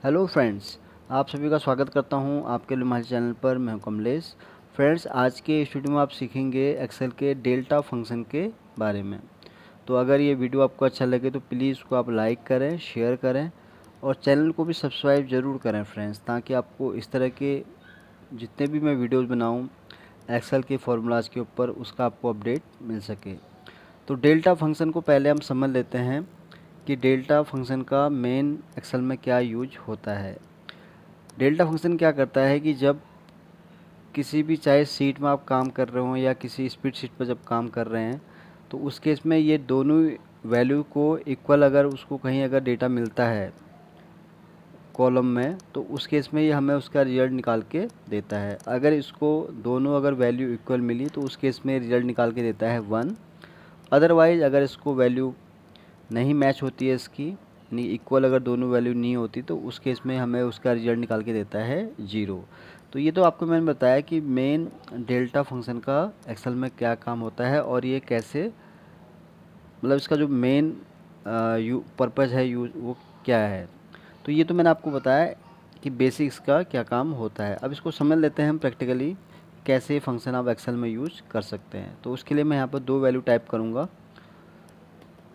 Hello friends, आप सभी का स्वागत करता हूं आपके लिए हमारे चैनल पर। मैं हूं कमलेश। फ्रेंड्स, आज के इस वीडियो में आप सीखेंगे एक्सेल के डेल्टा फंक्शन के बारे में। तो अगर ये वीडियो आपको अच्छा लगे तो प्लीज़ उसको आप लाइक करें, शेयर करें और चैनल को भी सब्सक्राइब ज़रूर करें फ्रेंड्स, ताकि आपको इस तरह के जितने भी मैं वीडियोज़ बनाऊँ एक्सेल के फॉर्मूलाज़ के ऊपर उसका आपको अपडेट मिल सके। तो डेल्टा फंक्शन को पहले हम समझ लेते हैं कि डेल्टा फंक्शन का मेन एक्सेल में क्या यूज होता है। डेल्टा फंक्शन क्या करता है कि जब किसी भी चाहे शीट में आप काम कर रहे हो या किसी स्प्रेडशीट पर जब काम कर रहे हैं, तो उस केस में ये दोनों वैल्यू को इक्वल अगर उसको कहीं अगर डेटा मिलता है कॉलम में, तो उस केस में ये हमें उसका रिजल्ट निकाल के देता है। अगर इसको दोनों अगर वैल्यू इक्वल मिली तो उस केस में रिजल्ट निकाल के देता है 1। अदरवाइज़ अगर इसको वैल्यू नहीं मैच होती है इसकी, यानी इक्वल अगर दोनों वैल्यू नहीं होती, तो उस केस में हमें उसका रिजल्ट निकाल के देता है 0। तो ये तो आपको मैंने बताया कि मेन डेल्टा फंक्शन का एक्सेल में क्या काम होता है और ये कैसे, मतलब इसका जो मेन पर्पज़ है यूज वो क्या है। तो ये तो मैंने आपको बताया कि बेसिक्स का क्या काम होता है। अब इसको समझ लेते हैं हम प्रैक्टिकली कैसे फंक्शन आप एक्सेल में यूज कर सकते हैं। तो उसके लिए मैं यहाँ पर दो वैल्यू टाइप करूँगा।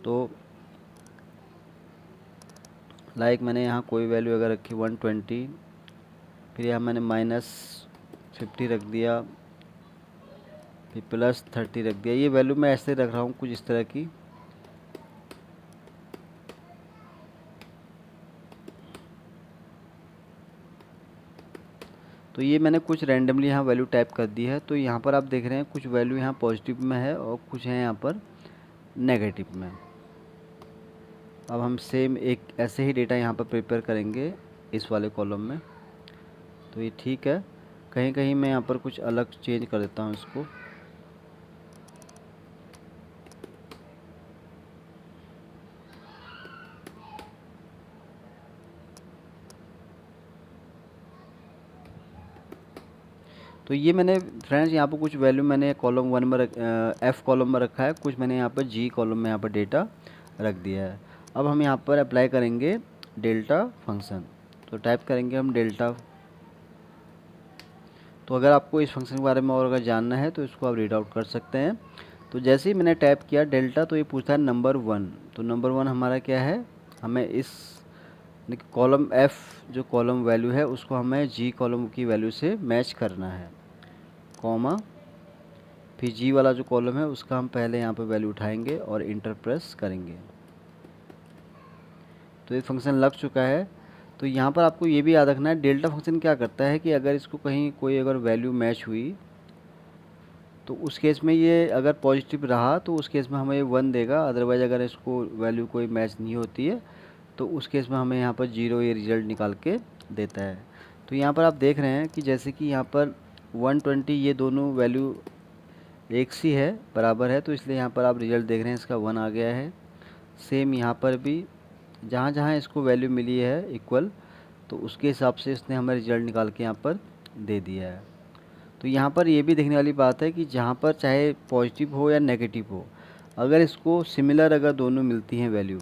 तो लाइक मैंने यहाँ कोई वैल्यू अगर रखी 120, फिर यहाँ मैंने -50 रख दिया, फिर +30 रख दिया। ये वैल्यू मैं ऐसे रख रहा हूँ कुछ इस तरह की। तो ये मैंने कुछ रैंडमली यहाँ वैल्यू टाइप कर दी है। तो यहाँ पर आप देख रहे हैं कुछ वैल्यू यहाँ पॉजिटिव में है और कुछ है यहाँ पर नेगेटिव में। अब हम सेम एक ऐसे ही डेटा यहाँ पर प्रिपेयर करेंगे इस वाले कॉलम में। तो ये ठीक है। कहीं कहीं मैं यहाँ पर कुछ अलग चेंज कर देता हूँ इसको। तो ये मैंने फ्रेंड्स यहाँ पर कुछ वैल्यू मैंने कॉलम 1 में एफ़ कॉलम में रखा है, कुछ मैंने यहाँ पर जी कॉलम में यहाँ पर डेटा रख दिया है। अब हम यहाँ पर अप्लाई करेंगे डेल्टा फंक्शन। तो टाइप करेंगे हम डेल्टा। तो अगर आपको इस फंक्शन के बारे में और अगर जानना है तो इसको आप रीड आउट कर सकते हैं। तो जैसे ही मैंने टाइप किया डेल्टा, तो ये पूछता है नंबर 1। तो नंबर 1 हमारा क्या है, हमें इस कॉलम एफ़ जो कॉलम वैल्यू है उसको हमें जी कॉलम की वैल्यू से मैच करना है, कॉमा, फिर जी वाला जो कॉलम है उसका हम पहले यहाँ पर वैल्यू उठाएंगे और इंटर प्रेस करेंगे। तो ये फंक्शन लग चुका है। तो यहाँ पर आपको ये भी याद रखना है डेल्टा फंक्शन क्या करता है कि अगर इसको कहीं कोई अगर वैल्यू मैच हुई, तो उस केस में ये अगर पॉजिटिव रहा तो उस केस में हमें ये 1 देगा। अदरवाइज़ अगर इसको वैल्यू कोई मैच नहीं होती है तो उस केस में हमें यहाँ पर 0 ये रिज़ल्ट निकाल के देता है। तो यहाँ पर आप देख रहे हैं कि जैसे कि यहाँ पर 120 ये दोनों वैल्यू एक सी है, बराबर है, तो इसलिए यहाँ पर आप रिज़ल्ट देख रहे हैं इसका 1 आ गया है। सेम यहाँ पर भी जहाँ जहाँ इसको वैल्यू मिली है इक्वल, तो उसके हिसाब से इसने हमें रिज़ल्ट निकाल के यहाँ पर दे दिया है। तो यहाँ पर ये भी देखने वाली बात है कि जहाँ पर चाहे पॉजिटिव हो या नेगेटिव हो, अगर इसको सिमिलर अगर दोनों मिलती हैं वैल्यू,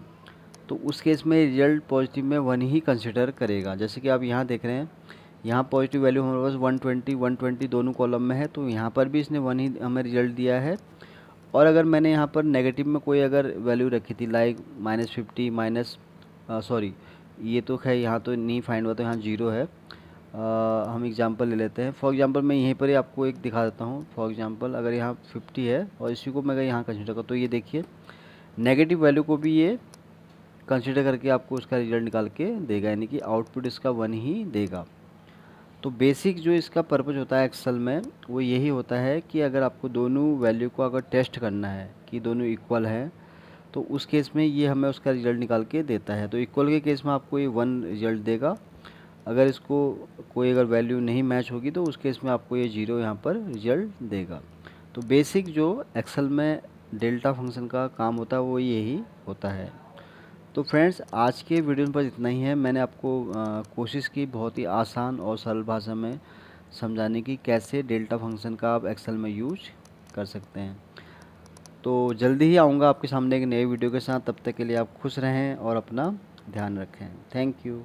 तो उस केस में रिजल्ट पॉजिटिव में 1 ही कंसिडर करेगा। जैसे कि आप यहाँ देख रहे हैं, यहाँ पॉजिटिव वैल्यू हमारे पास 120 दोनों कॉलम में है, तो यहाँ पर भी इसने 1 ही हमें रिजल्ट दिया है। और अगर मैंने यहाँ पर नेगेटिव में कोई अगर वैल्यू रखी थी लाइक -50 सॉरी, ये तो खैर यहाँ तो नहीं फाइंड हुआ, तो यहाँ 0 है। हम एग्जांपल ले लेते हैं। फॉर एग्जांपल मैं यहीं पर ही आपको एक दिखा देता हूँ। फॉर एग्जांपल अगर यहाँ 50 है और इसी को मैं अगर यहाँ कंसिडर करूँ, तो ये देखिए नेगेटिव वैल्यू को भी ये कंसिडर करके आपको उसका रिजल्ट निकाल के देगा, यानी कि आउटपुट इसका 1 ही देगा। तो बेसिक जो इसका पर्पज़ होता है एक्सेल में वो यही होता है कि अगर आपको दोनों वैल्यू को अगर टेस्ट करना है कि दोनों इक्वल हैं, तो उस केस में ये हमें उसका रिज़ल्ट निकाल के देता है। तो इक्वल के केस में आपको ये 1 रिज़ल्ट देगा। अगर इसको कोई अगर वैल्यू नहीं मैच होगी तो उस केस में आपको ये 0 यहाँ पर रिजल्ट देगा। तो बेसिक जो एक्सेल में डेल्टा फंक्शन का काम होता है वो यही होता है। तो फ्रेंड्स, आज के वीडियो पर इतना ही है। मैंने आपको कोशिश की बहुत ही आसान और सरल भाषा में समझाने की कैसे डेल्टा फंक्शन का आप एक्सेल में यूज कर सकते हैं। तो जल्दी ही आऊँगा आपके सामने एक नए वीडियो के साथ। तब तक के लिए आप खुश रहें और अपना ध्यान रखें। Thank you.